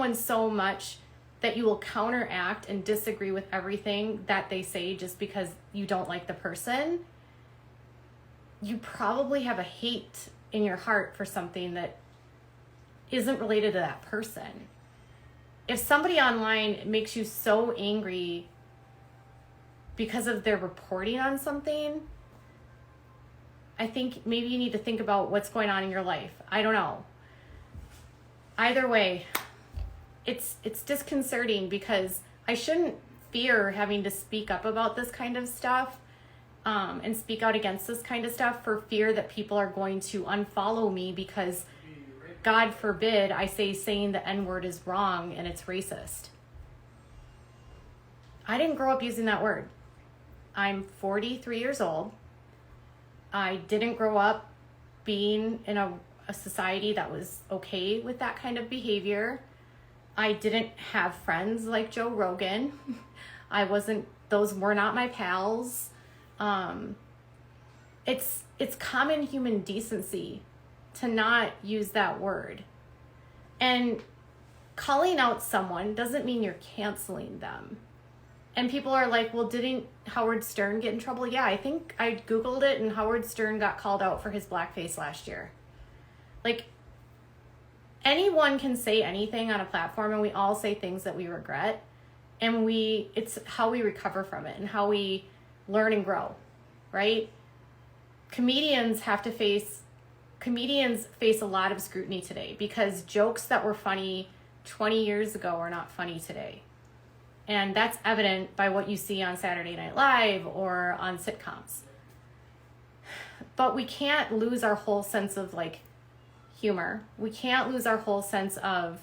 someone so much that you will counteract and disagree with everything that they say just because you don't like the person, you probably have a hate in your heart for something that isn't related to that person. If somebody online makes you so angry because of their reporting on something, I think maybe you need to think about what's going on in your life. I don't know. Either way, it's disconcerting because I shouldn't fear having to speak up about this kind of stuff and speak out against this kind of stuff for fear that people are going to unfollow me because, God forbid, I say saying the N-word is wrong and it's racist. I didn't grow up using that word. I'm 43 years old. I didn't grow up being in a society that was okay with that kind of behavior. I didn't have friends like Joe Rogan. Those were not my pals. It's common human decency to not use that word. And calling out someone doesn't mean you're canceling them. And people are like, well, didn't Howard Stern get in trouble? Yeah, I think I Googled it and Howard Stern got called out for his blackface last year. Like, anyone can say anything on a platform, and we all say things that we regret. And it's how we recover from it and how we learn and grow, right? Comedians face a lot of scrutiny today because jokes that were funny 20 years ago are not funny today. And that's evident by what you see on Saturday Night Live or on sitcoms. But we can't lose our whole sense of like humor. We can't lose our whole sense of,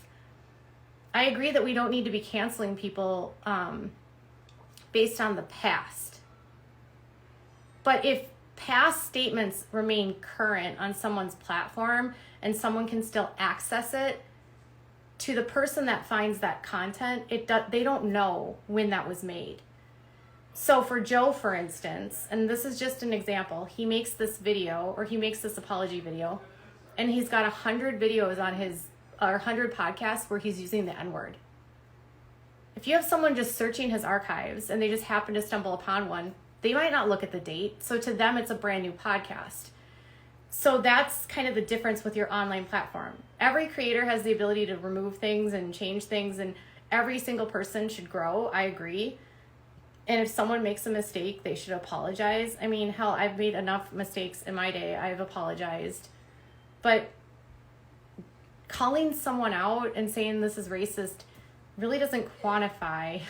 I agree that we don't need to be canceling people based on the past. But if past statements remain current on someone's platform and someone can still access it, to the person that finds that content, they don't know when that was made. So for Joe, for instance, and this is just an example, he makes this video, or he makes this apology video, and he's got 100 videos on or 100 podcasts where he's using the N-word. If you have someone just searching his archives and they just happen to stumble upon one, they might not look at the date. So to them, it's a brand new podcast. So that's kind of the difference with your online platform. Every creator has the ability to remove things and change things, and every single person should grow. I agree. And if someone makes a mistake, they should apologize. I mean, hell, I've made enough mistakes in my day. I've apologized. But calling someone out and saying this is racist really doesn't quantify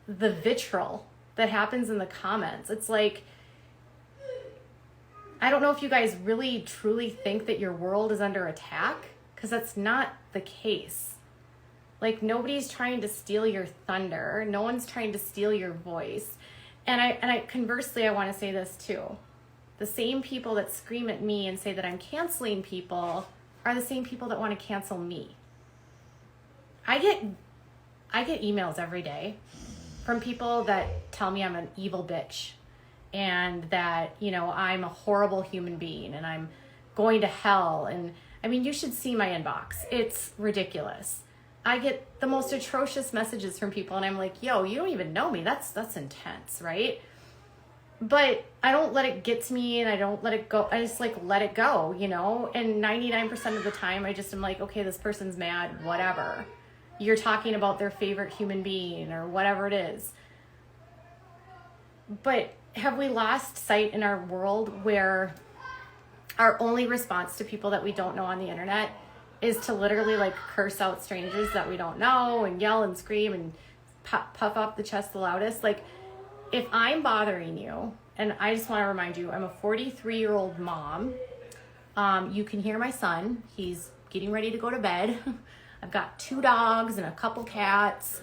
the vitriol that happens in the comments. It's like, I don't know if you guys really truly think that your world is under attack, because that's not the case. Like, nobody's trying to steal your thunder. No one's trying to steal your voice. And I conversely, I want to say this too. The same people that scream at me and say that I'm canceling people are the same people that want to cancel me. I get emails every day from people that tell me I'm an evil bitch and that, I'm a horrible human being and I'm going to hell. And I mean, you should see my inbox. It's ridiculous. I get the most atrocious messages from people and I'm like, yo, you don't even know me. That's intense, right? But I don't let it get to me and I don't let it go. I just let it go, and 99% of the time I just am like, okay, this person's mad, whatever. You're talking about their favorite human being or whatever it is. But have we lost sight in our world where our only response to people that we don't know on the internet is to literally curse out strangers that we don't know and yell and scream and puff up the chest the loudest? If I'm bothering you, and I just want to remind you, I'm a 43-year-old mom. You can hear my son. He's getting ready to go to bed. I've got 2 dogs and a couple cats.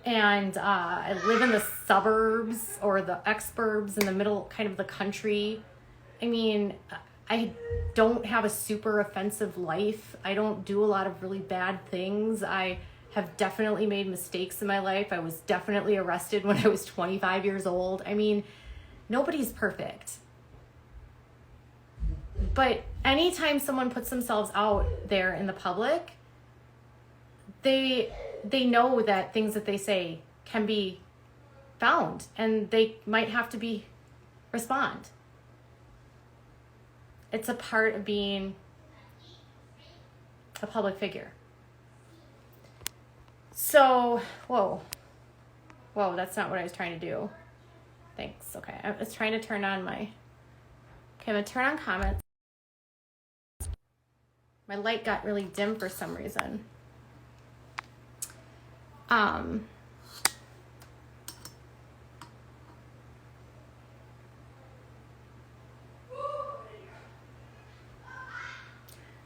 And I live in the suburbs or the exurbs in the middle, kind of the country. I mean, I don't have a super offensive life. I don't do a lot of really bad things. I have definitely made mistakes in my life. I was definitely arrested when I was 25 years old. I mean, nobody's perfect. But anytime someone puts themselves out there in the public, they know that things that they say can be found, and they might have to respond. It's a part of being a public figure. So, whoa, that's not what I was trying to do. Thanks. Okay, I was trying to turn on okay, I'm gonna turn on comments. My light got really dim for some reason.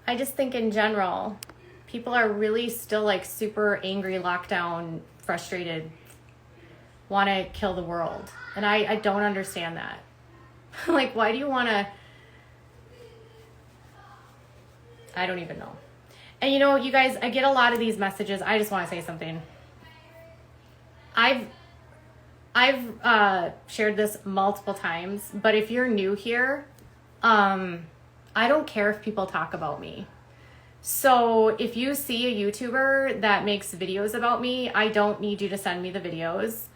I just think in general, people are really still like super angry, lockdown, frustrated, want to kill the world. And I don't understand that. Like, why do you want to? I don't even know. And you know, you guys, I get a lot of these messages. I just want to say something. I've shared this multiple times, but if you're new here, I don't care if people talk about me. So if you see a YouTuber that makes videos about me, I don't need you to send me the videos.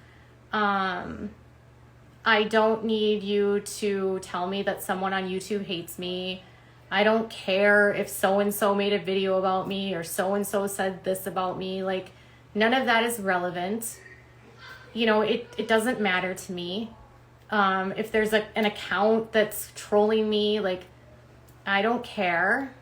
I don't need you to tell me that someone on YouTube hates me. I don't care if so-and-so made a video about me or so-and-so said this about me. Like, none of that is relevant. You know, it doesn't matter to me. If there's an account that's trolling me, like, I don't care.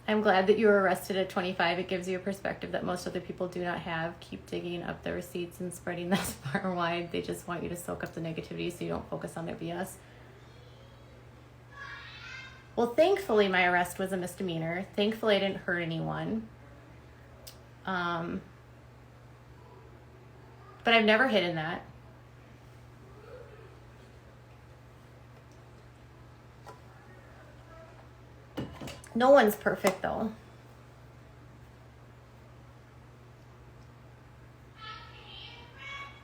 I'm glad that you were arrested at 25. It gives you a perspective that most other people do not have. Keep digging up the receipts and spreading that far and wide. They just want you to soak up the negativity so you don't focus on their BS. Well, thankfully, my arrest was a misdemeanor. Thankfully, I didn't hurt anyone. But I've never hidden that. No one's perfect, though.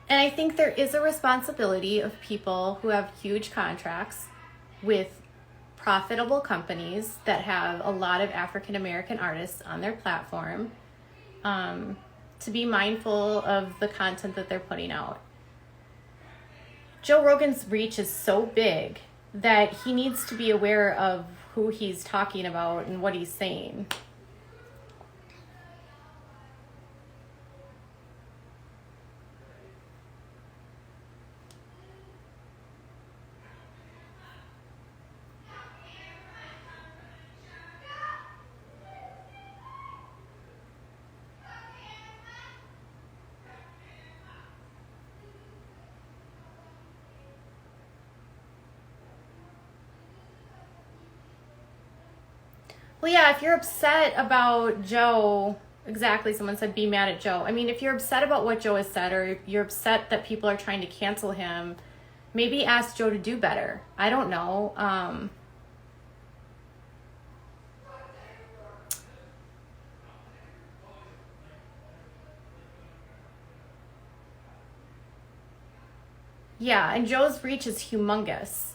And I think there is a responsibility of people who have huge contracts with profitable companies that have a lot of African American artists on their platform, to be mindful of the content that they're putting out. Joe Rogan's reach is so big that he needs to be aware of who he's talking about and what he's saying. Well, yeah, if you're upset about Joe, exactly, someone said be mad at Joe. I mean, if you're upset about what Joe has said, or if you're upset that people are trying to cancel him, maybe ask Joe to do better. I don't know. Yeah, and Joe's reach is humongous.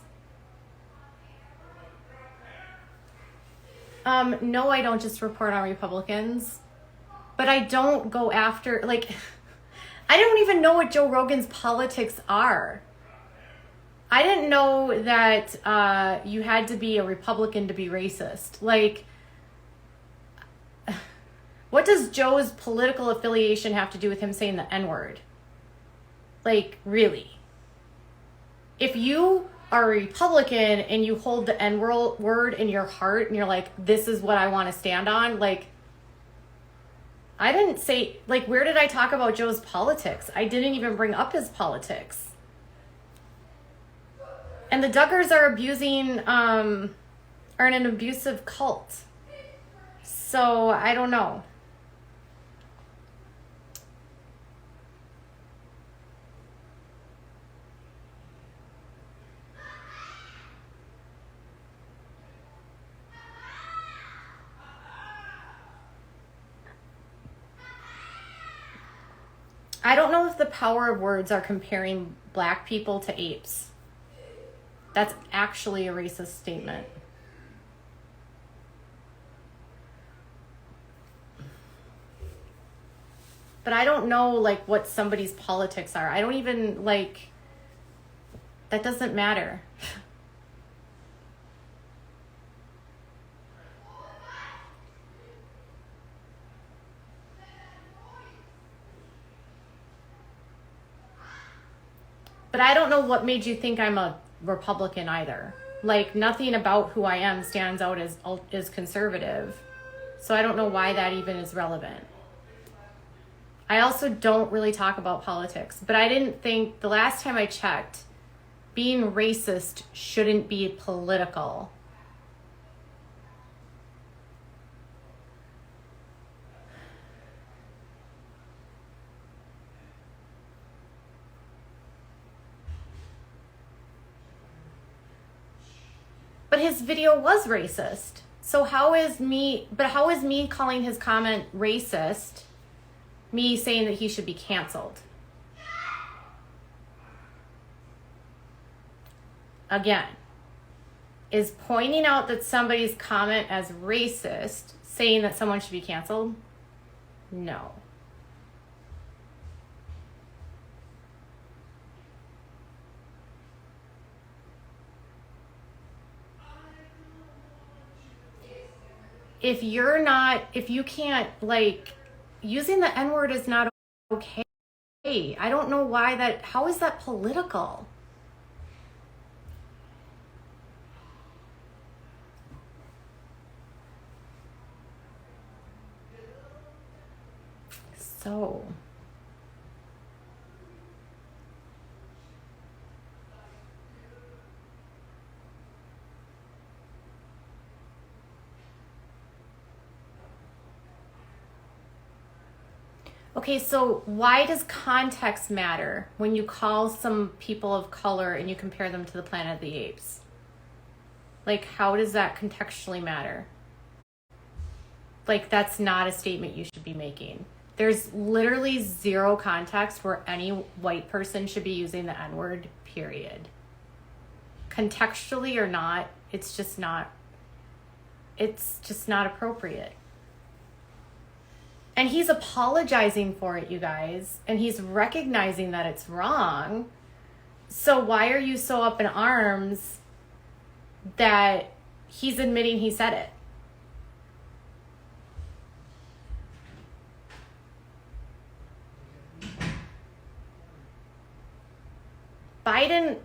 No, I don't just report on Republicans, but I don't go after, like, I don't even know what Joe Rogan's politics are. I didn't know that you had to be a Republican to be racist. Like, what does Joe's political affiliation have to do with him saying the N-word? Like, really? If you are a Republican and you hold the N-word in your heart and you're like, this is what I want to stand on, like, I didn't say, like, where did I talk about Joe's politics? I didn't even bring up his politics. And the Duggars are are an abusive cult. So I don't know. I don't know if the power of words are comparing black people to apes. That's actually a racist statement. But I don't know, like, what somebody's politics are. I don't even, like, that doesn't matter. But I don't know what made you think I'm a Republican either. Like, nothing about who I am stands out as conservative. So I don't know why that even is relevant. I also don't really talk about politics. But I didn't think, the last time I checked, being racist shouldn't be political. But his video was racist. So how is me calling his comment racist, me saying that he should be canceled? Again, is pointing out that somebody's comment as racist saying that someone should be canceled? No. If you can't, like, using the N-word is not okay. I don't know how is that political? So. Okay, so why does context matter when you call some people of color and you compare them to the Planet of the Apes? Like, how does that contextually matter? Like, that's not a statement you should be making. There's literally zero context where any white person should be using the N-word, period. Contextually or not, it's just not appropriate. And he's apologizing for it, you guys. And he's recognizing that it's wrong. So why are you so up in arms that he's admitting he said it? Biden,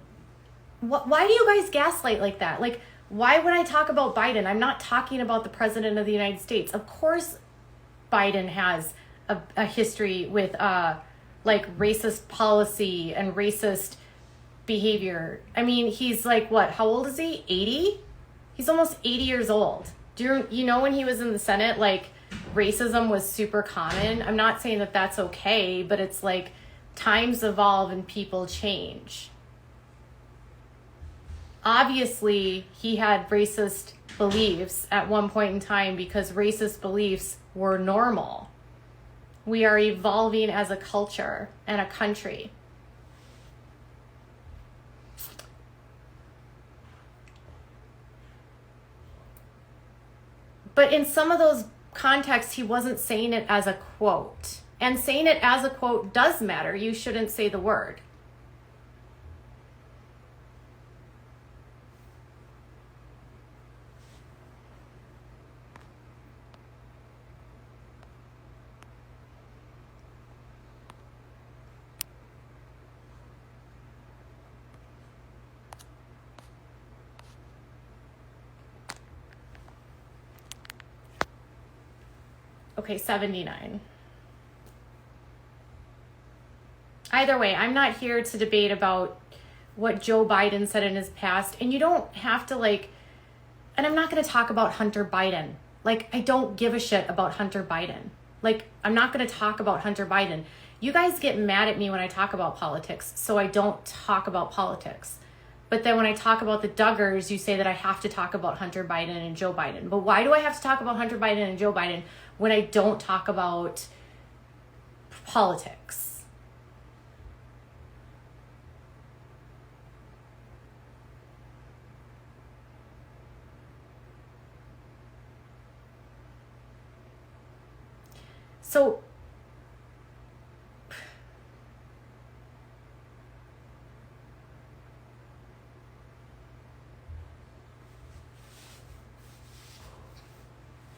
why do you guys gaslight like that? Like, why would I talk about Biden? I'm not talking about the president of the United States. Of course, Biden has a history with like racist policy and racist behavior. I mean, he's like, what, how old is he? 80? He's almost 80 years old. Do you know when he was in the Senate, like, racism was super common? I'm not saying that that's okay, but it's like times evolve and people change. Obviously, he had racist beliefs at one point in time because racist beliefs were normal. We are evolving as a culture and a country. But in some of those contexts, he wasn't saying it as a quote. And saying it as a quote does matter. You shouldn't say the word. Okay, 79. Either way, I'm not here to debate about what Joe Biden said in his past. And you don't have to, like, and I'm not going to talk about Hunter Biden. Like, I don't give a shit about Hunter Biden. Like, I'm not going to talk about Hunter Biden. You guys get mad at me when I talk about politics, so I don't talk about politics. But then when I talk about the Duggars, you say that I have to talk about Hunter Biden and Joe Biden. But why do I have to talk about Hunter Biden and Joe Biden when I don't talk about politics? So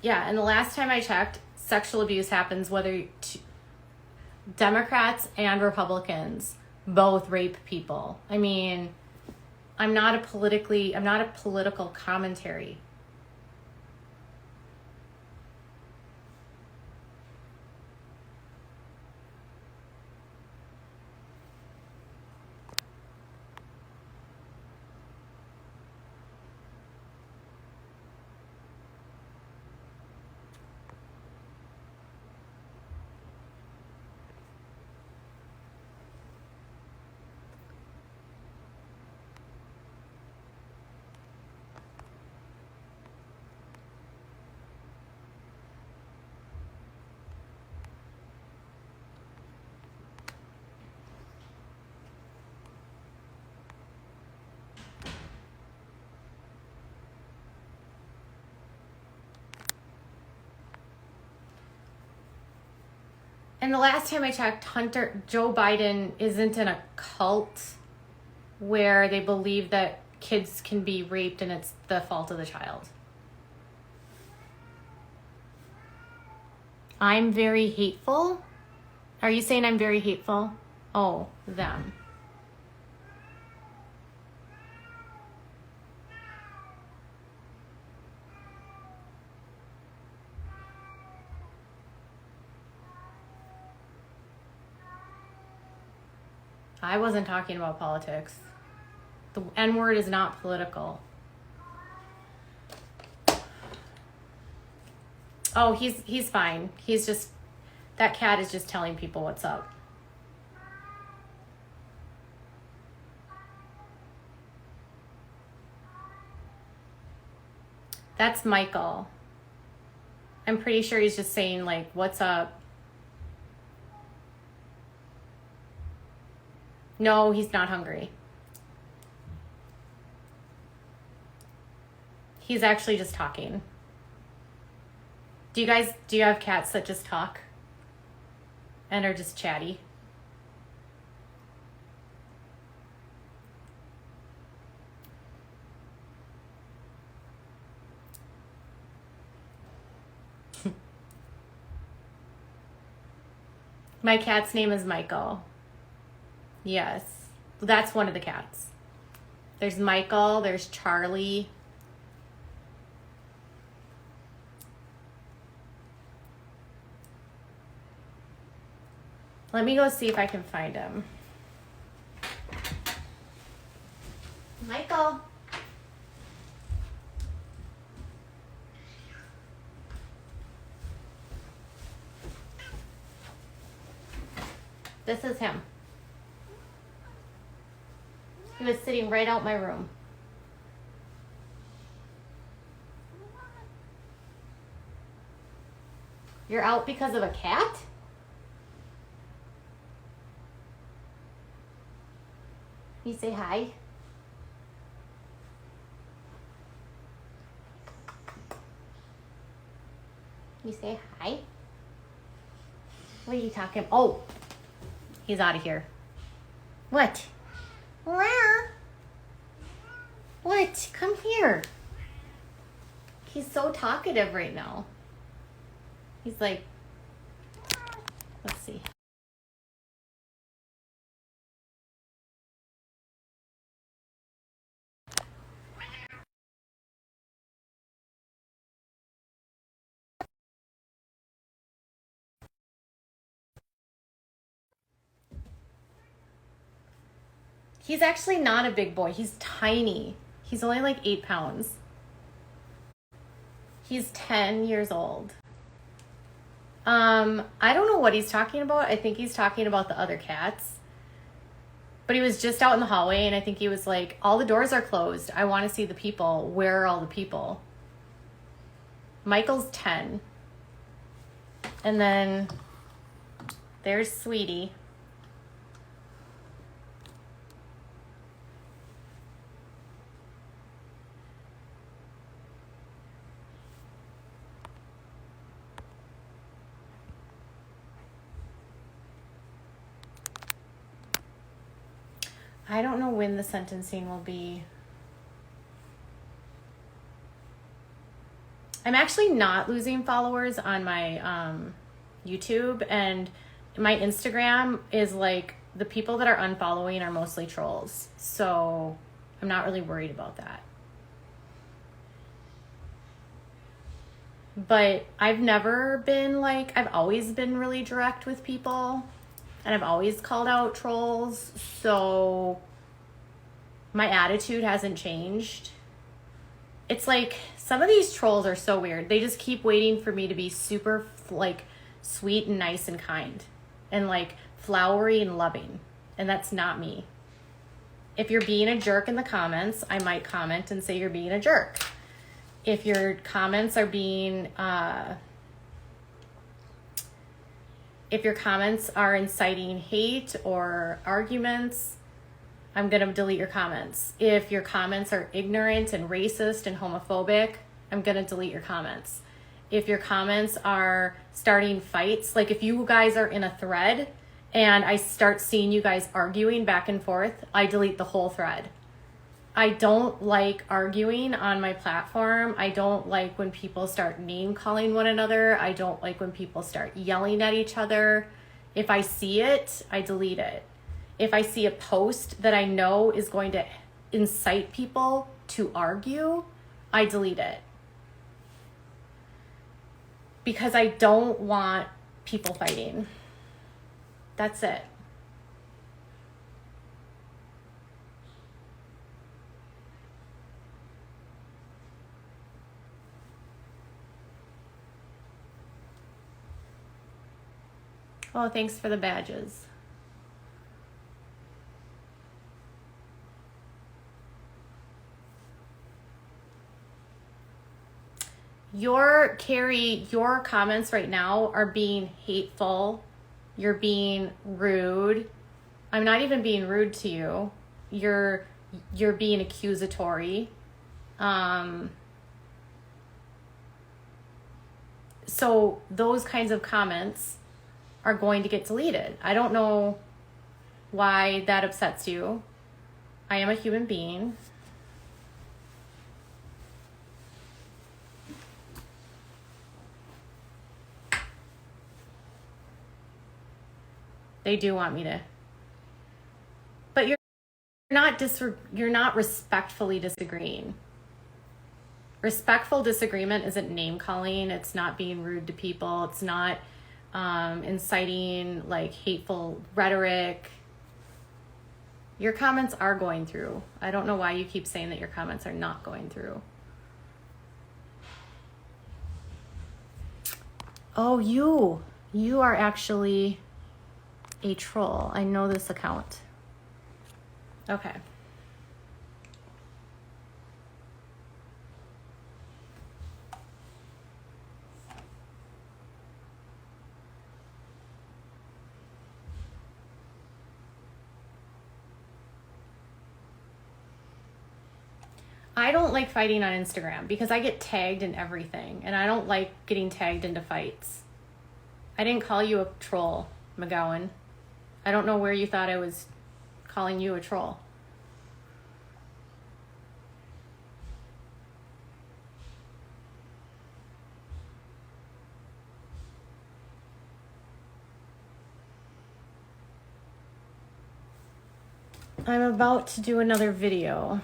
yeah, and the last time I checked, sexual abuse happens whether Democrats and Republicans both rape people. I mean, I'm not a political commentary. And the last time I checked, Joe Biden isn't in a cult where they believe that kids can be raped and it's the fault of the child. I'm very hateful? Are you saying I'm very hateful? Oh, them. I wasn't talking about politics. The N-word is not political. Oh, he's fine. He's just, that cat is just telling people what's up. That's Michael. I'm pretty sure he's just saying, like, what's up? No, he's not hungry. He's actually just talking. Do you have cats that just talk and are just chatty? My cat's name is Michael. Yes, that's one of the cats. There's Michael, there's Charlie. Let me go see if I can find him. Michael. This is him. He was sitting right out my room. You're out because of a cat? You say hi? You say hi? What are you talking? Oh, he's out of here. What? What? Come here. He's so talkative right now. He's like, let's see. He's actually not a big boy. He's tiny. He's only like 8 pounds. He's 10 years old. I don't know what he's talking about. I think he's talking about the other cats. But he was just out in the hallway and I think he was like, all the doors are closed. I want to see the people. Where are all the people? Michael's 10. And then there's Sweetie. I don't know when the sentencing will be. I'm actually not losing followers on my YouTube, and my Instagram is like, the people that are unfollowing are mostly trolls. So I'm not really worried about that. But I've never been like, I've always been really direct with people, and I've always called out trolls. So my attitude hasn't changed. It's like, some of these trolls are so weird. They just keep waiting for me to be super like sweet and nice and kind and like flowery and loving. And that's not me. If you're being a jerk in the comments, I might comment and say you're being a jerk. If your comments are being, if your comments are inciting hate or arguments, I'm going to delete your comments. If your comments are ignorant and racist and homophobic, I'm going to delete your comments. If your comments are starting fights, like if you guys are in a thread and I start seeing you guys arguing back and forth, I delete the whole thread. I don't like arguing on my platform. I don't like when people start name calling one another. I don't like when people start yelling at each other. If I see it, I delete it. If I see a post that I know is going to incite people to argue, I delete it. Because I don't want people fighting. That's it. Oh, thanks for the badges. Carrie, your comments right now are being hateful. You're being rude. I'm not even being rude to you. You're being accusatory. So those kinds of comments are going to get deleted. I don't know why that upsets you. I am a human being. They do want me to. But you're not respectfully disagreeing. Respectful disagreement isn't name calling. It's not being rude to people. It's not inciting like hateful rhetoric. Your comments are going through. I don't know why you keep saying that your comments are not going through. Oh, you are actually a troll. I know this account. Okay. I don't like fighting on Instagram because I get tagged in everything, and I don't like getting tagged into fights. I didn't call you a troll, McGowan. I don't know where you thought I was calling you a troll. I'm about to do another video.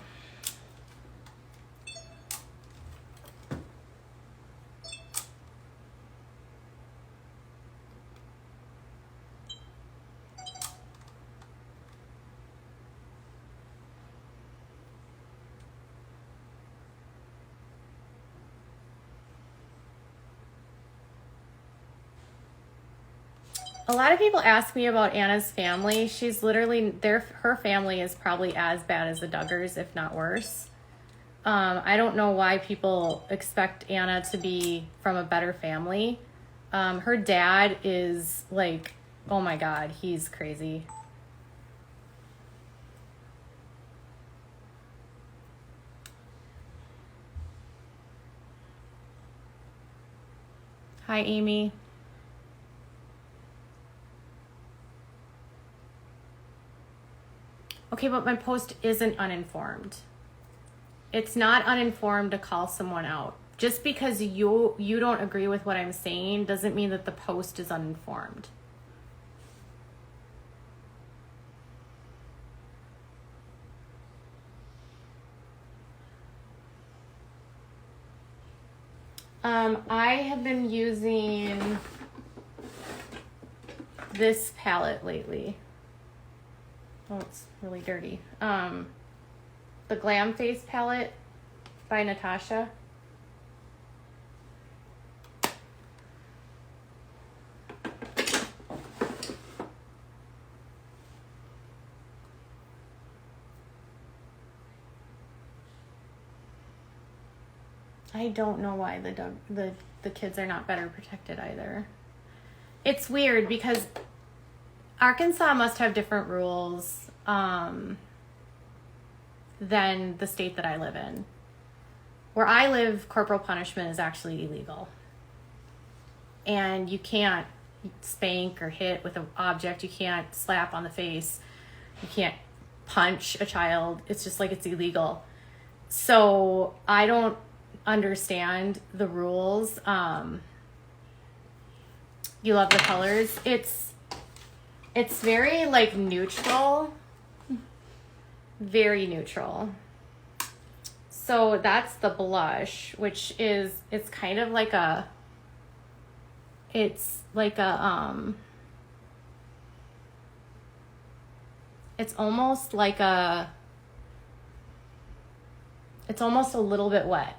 A lot of people ask me about Anna's family. She's literally, her family is probably as bad as the Duggars, if not worse. I don't know why people expect Anna to be from a better family. Her dad is like, oh my God, he's crazy. Hi, Amy. Okay, but my post isn't uninformed. It's not uninformed to call someone out. Just because you don't agree with what I'm saying doesn't mean that the post is uninformed. I have been using this palette lately. Oh, it's really dirty. The Glam Face palette by Natasha. I don't know why the kids are not better protected either. It's weird because Arkansas must have different rules than the state that I live in. Where I live, corporal punishment is actually illegal. And you can't spank or hit with an object. You can't slap on the face. You can't punch a child. It's just like it's illegal. So I don't understand the rules. You love the colors. It's very like neutral. Very neutral. So that's the blush, which is, it's kind of like a, it's almost like a, it's almost a little bit wet.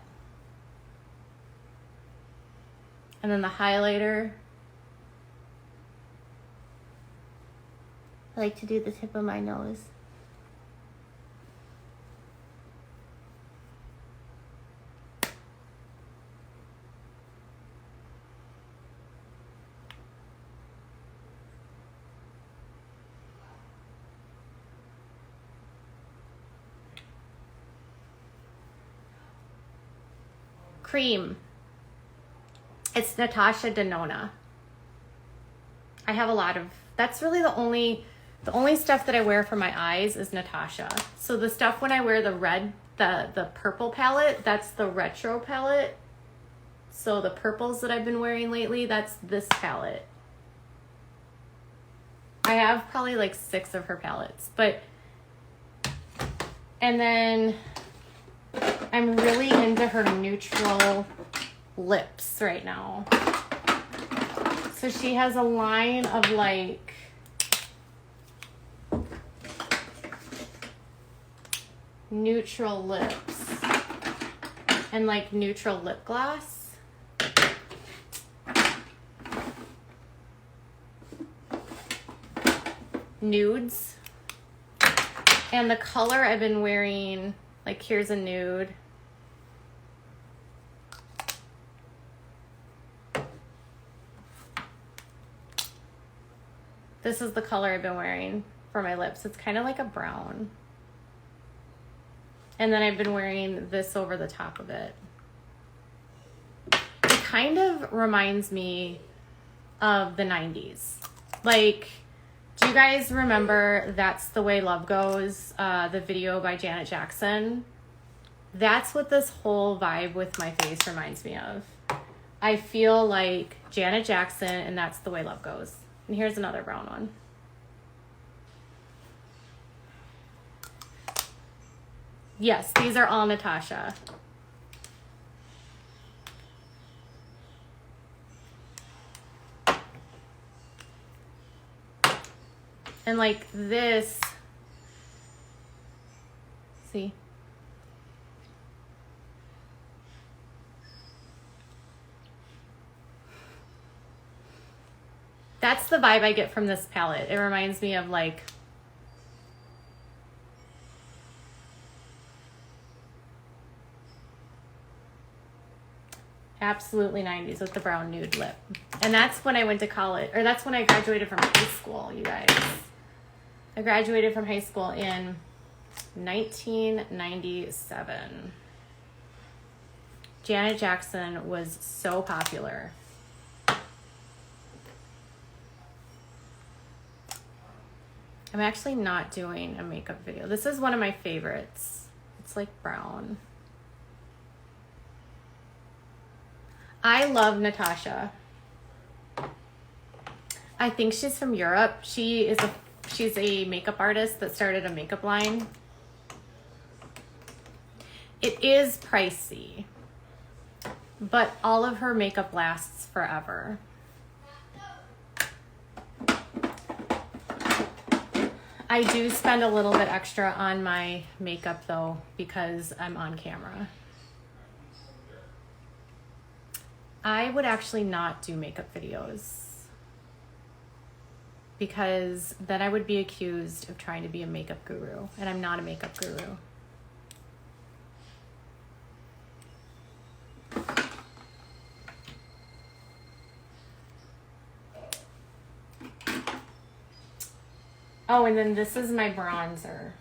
And then the highlighter, I like to do the tip of my nose. Cream. It's Natasha Denona. I have a lot of, that's really the only stuff that I wear for my eyes is Natasha. So the stuff when I wear the red, the purple palette, that's the retro palette. So the purples that I've been wearing lately, that's this palette. I have probably like 6 of her palettes, and then I'm really into her neutral lips right now. So she has a line of like neutral lips and like neutral lip gloss. Nudes. And the color I've been wearing, like here's a nude. This is the color I've been wearing for my lips. It's kind of like a brown. And then I've been wearing this over the top of it. It kind of reminds me of the 90s. Like, do you guys remember That's the Way Love Goes, the video by Janet Jackson? That's what this whole vibe with my face reminds me of. I feel like Janet Jackson and That's the Way Love Goes. And here's another brown one. Yes, these are all Natasha. And like this, see? That's the vibe I get from this palette. It reminds me of like absolutely 90s with the brown nude lip. And that's when I went to college, or that's when I graduated from high school, you guys. I graduated from high school in 1997. Janet Jackson was so popular. I'm actually not doing a makeup video. This is one of my favorites. It's like brown. I love Natasha. I think she's from Europe. She's a makeup artist that started a makeup line. It is pricey, but all of her makeup lasts forever. I do spend a little bit extra on my makeup though, because I'm on camera. I would actually not do makeup videos because then I would be accused of trying to be a makeup guru, and I'm not a makeup guru. Oh, and then this is my bronzer.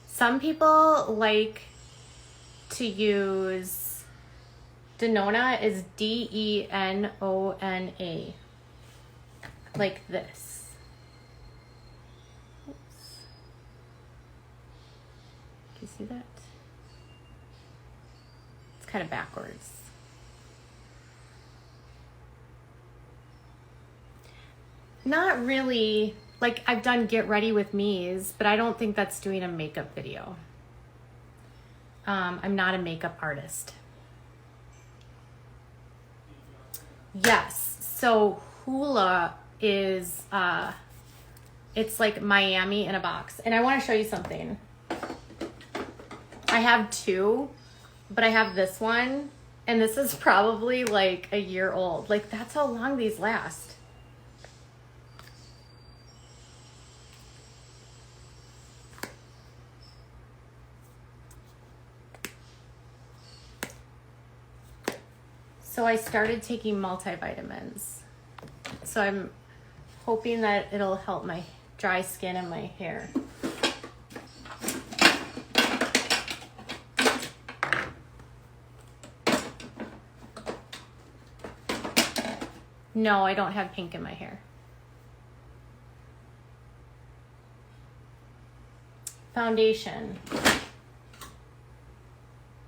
Some people like to use Denona, is D-E-N-O-N-A, like this. Oops. Can you see that? It's kind of backwards. Not really. Like, I've done Get Ready With Me's, but I don't think that's doing a makeup video. I'm not a makeup artist. Yes, so Hula is, it's like Miami in a box. And I want to show you something. I have two, but I have this one, and this is probably like a year old. Like, that's how long these last. So I started taking multivitamins. So I'm hoping that it'll help my dry skin and my hair. No, I don't have pink in my hair. Foundation.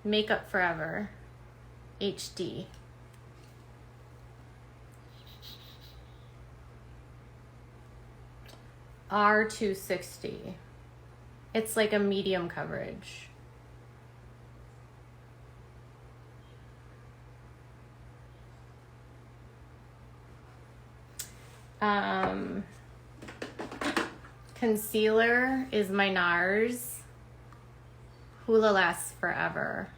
Makeup Forever HD. R260. It's like a medium coverage. Concealer is my NARS. Hula Lasts Forever.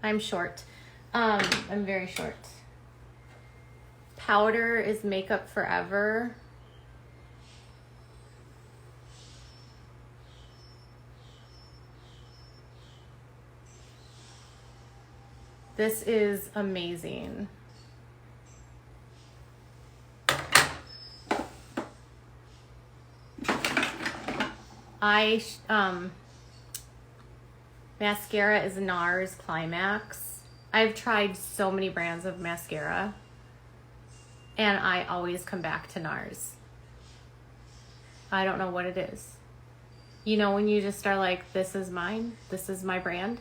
I'm short. I'm very short. Powder is Makeup Forever. This is amazing. Mascara is NARS Climax. I've tried so many brands of mascara, and I always come back to NARS. I don't know what it is. You know, when you just are like, this is mine, this is my brand.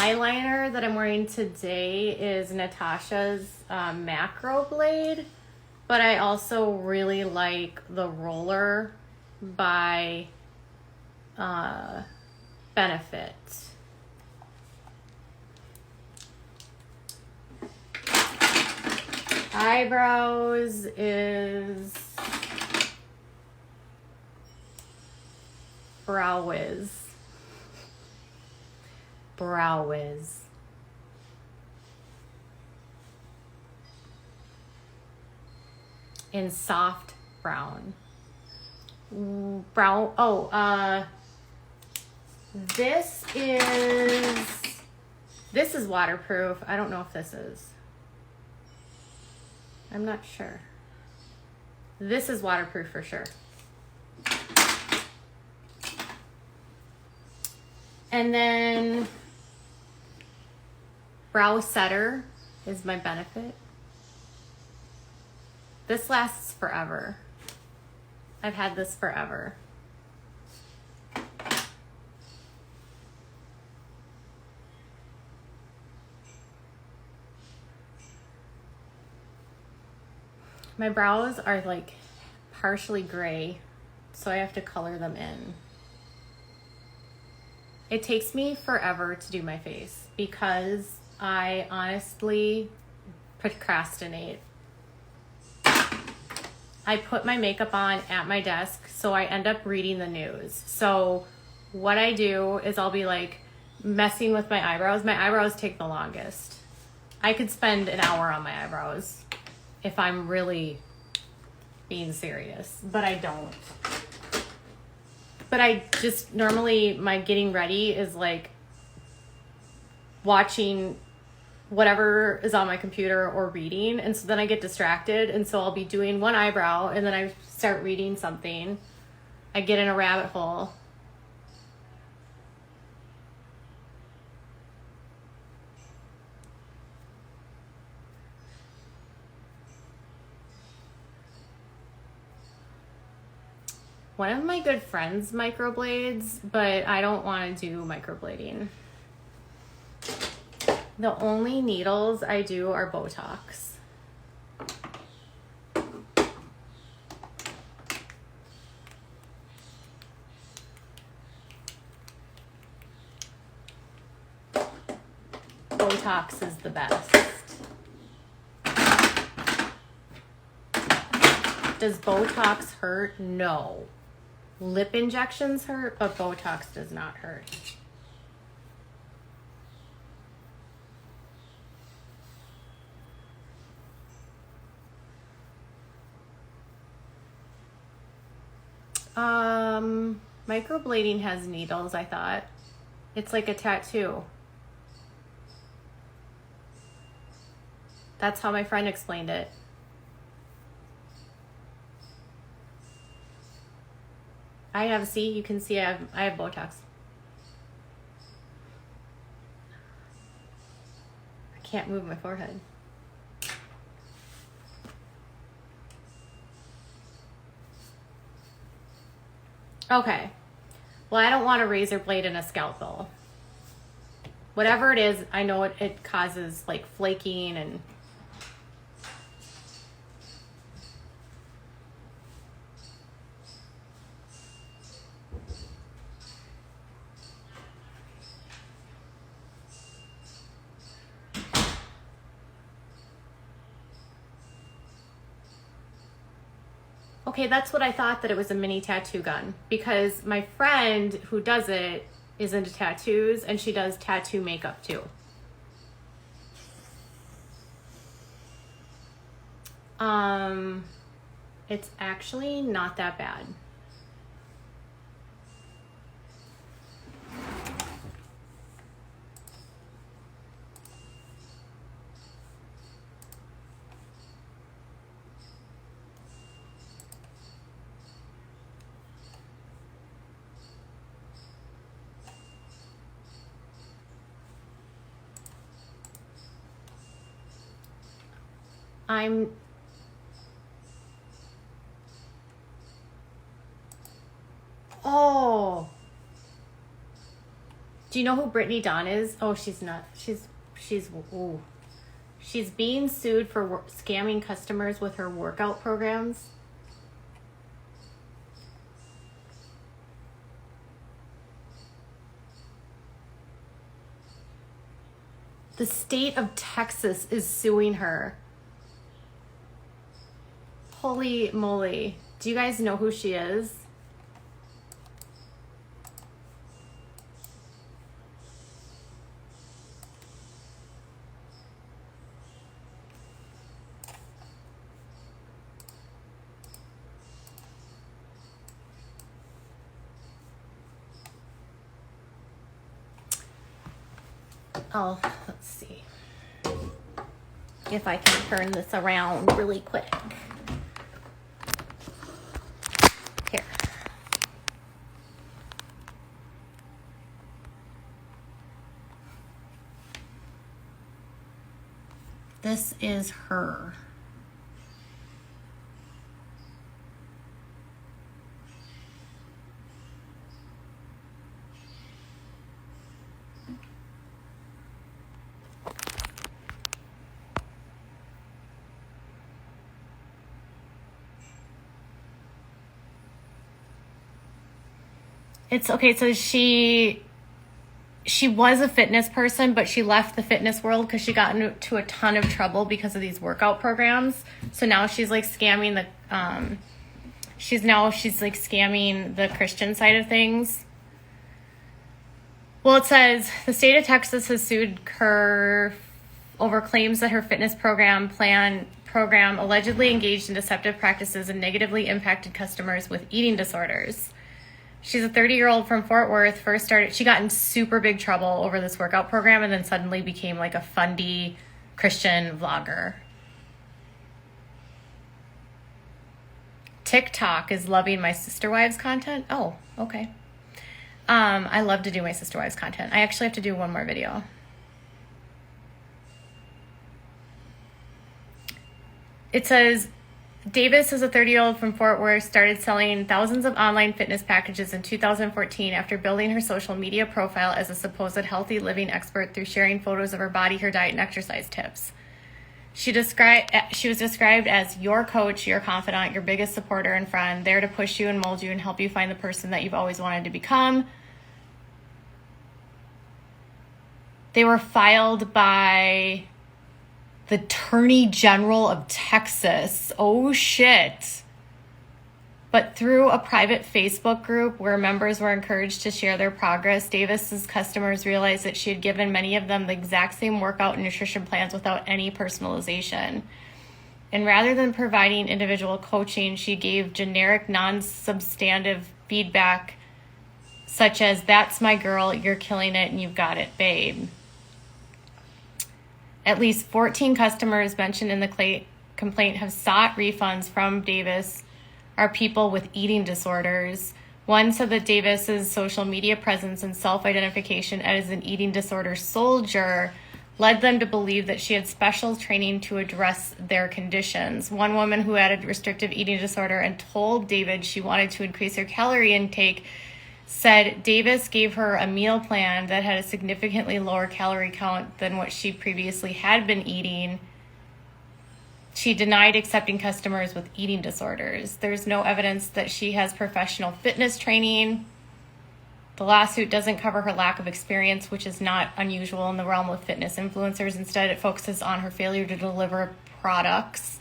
Eyeliner that I'm wearing today is Natasha's Macro Blade, but I also really like the Roller by Benefit. Eyebrows is Brow Wiz. Brow Wiz. In soft brown. Brown. Oh, this is waterproof. I don't know if this is. I'm not sure. This is waterproof for sure. And then brow setter is my benefit. This lasts forever. I've had this forever. My brows are like partially gray, so I have to color them in. It takes me forever to do my face because I honestly procrastinate. I put my makeup on at my desk, so I end up reading the news. So what I do is I'll be like messing with my eyebrows. My eyebrows take the longest. I could spend an hour on my eyebrows if I'm really being serious, but I don't. But I just, normally my getting ready is like watching whatever is on my computer or reading, and so then I get distracted, and so I'll be doing one eyebrow and then I start reading something. I get in a rabbit hole. One of my good friends microblades, but I don't want to do microblading. The only needles I do are Botox. Botox is the best. Does Botox hurt? No. Lip injections hurt, but Botox does not hurt. Microblading has needles, I thought. It's like a tattoo. That's how my friend explained it. I have, see, you can see I have Botox. I can't move my forehead. Okay. Well, I don't want a razor blade and a scalpel. Whatever it is, I know it causes like flaking and okay, that's what I thought, that it was a mini tattoo gun, because my friend who does it is into tattoos and she does tattoo makeup too. It's actually not that bad. Oh. Do you know who Brittany Dawn is? Oh, she's not. Ooh. She's being sued for scamming customers with her workout programs. The state of Texas is suing her. Holy moly. Do you guys know who she is? Oh, let's see. if I can turn this around really quick. Here. This is her. It's okay. So she was a fitness person, but she left the fitness world because she got into a ton of trouble because of these workout programs. So now she's like scamming she's like scamming the Christian side of things. Well, it says the state of Texas has sued her over claims that her fitness program allegedly engaged in deceptive practices and negatively impacted customers with eating disorders. She's a 30-year-old from Fort Worth. She got in super big trouble over this workout program and then suddenly became like a fundy Christian vlogger. TikTok is loving my sister wives content. Oh, okay. I love to do my sister wives content. I actually have to do one more video. It says, Davis is a 30-year-old from Fort Worth, started selling thousands of online fitness packages in 2014 after building her social media profile as a supposed healthy living expert through sharing photos of her body, her diet, and exercise tips. She was described as your coach, your confidant, your biggest supporter and friend, there to push you and mold you and help you find the person that you've always wanted to become. They were filed by the Attorney General of Texas. Oh, shit. But through a private Facebook group where members were encouraged to share their progress, Davis's customers realized that she had given many of them the exact same workout and nutrition plans without any personalization. And rather than providing individual coaching, she gave generic, non-substantive feedback such as, "That's my girl, you're killing it, and you've got it, babe." At least 14 customers mentioned in the complaint have sought refunds from Davis are people with eating disorders. One said that Davis's social media presence and self-identification as an eating disorder soldier led them to believe that she had special training to address their conditions. One woman who had a restrictive eating disorder and told David she wanted to increase her calorie intake said Davis gave her a meal plan that had a significantly lower calorie count than what she previously had been eating. She denied accepting customers with eating disorders. There's no evidence that she has professional fitness training. The lawsuit doesn't cover her lack of experience, which is not unusual in the realm of fitness influencers. Instead, it focuses on her failure to deliver products.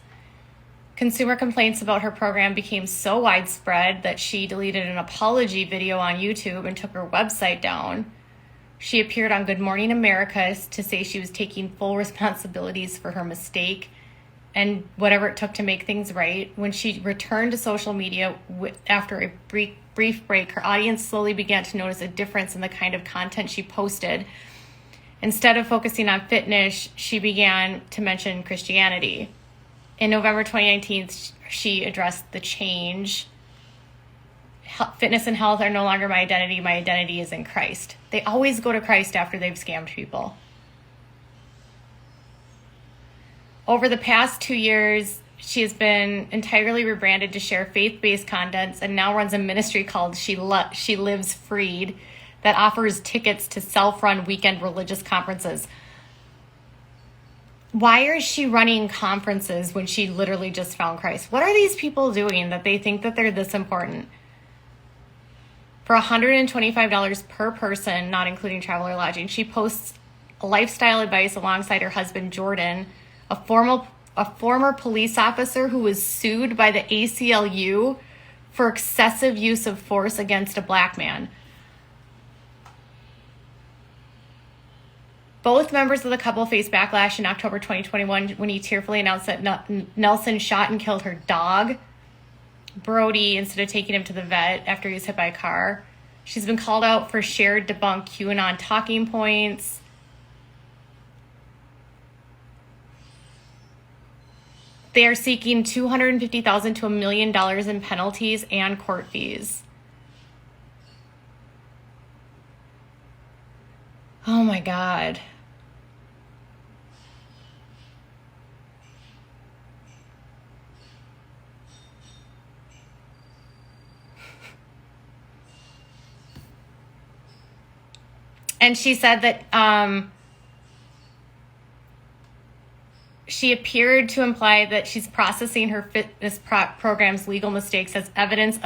Consumer complaints about her program became so widespread that she deleted an apology video on YouTube and took her website down. She appeared on Good Morning America to say she was taking full responsibilities for her mistake and whatever it took to make things right. When she returned to social media after a brief break, her audience slowly began to notice a difference in the kind of content she posted. Instead of focusing on fitness, she began to mention Christianity. In November 2019, she addressed the change. Fitness and health are no longer my identity. My identity is in Christ. They always go to Christ after they've scammed people. Over the past 2 years, she has been entirely rebranded to share faith-based contents and now runs a ministry called She Lives Freed that offers tickets to self-run weekend religious conferences. Why is she running conferences when she literally just found Christ? What are these people doing that they think that they're this important? For $125 per person, not including travel or lodging, she posts lifestyle advice alongside her husband, Jordan, a former police officer who was sued by the ACLU for excessive use of force against a black man. Both members of the couple faced backlash in October 2021 when he tearfully announced that Nelson shot and killed her dog, Brody, instead of taking him to the vet after he was hit by a car. She's been called out for shared debunked QAnon talking points. They are seeking $250,000 to $1 million in penalties and court fees. Oh my God. And she said that she appeared to imply that she's processing her fitness program's legal mistakes as evidence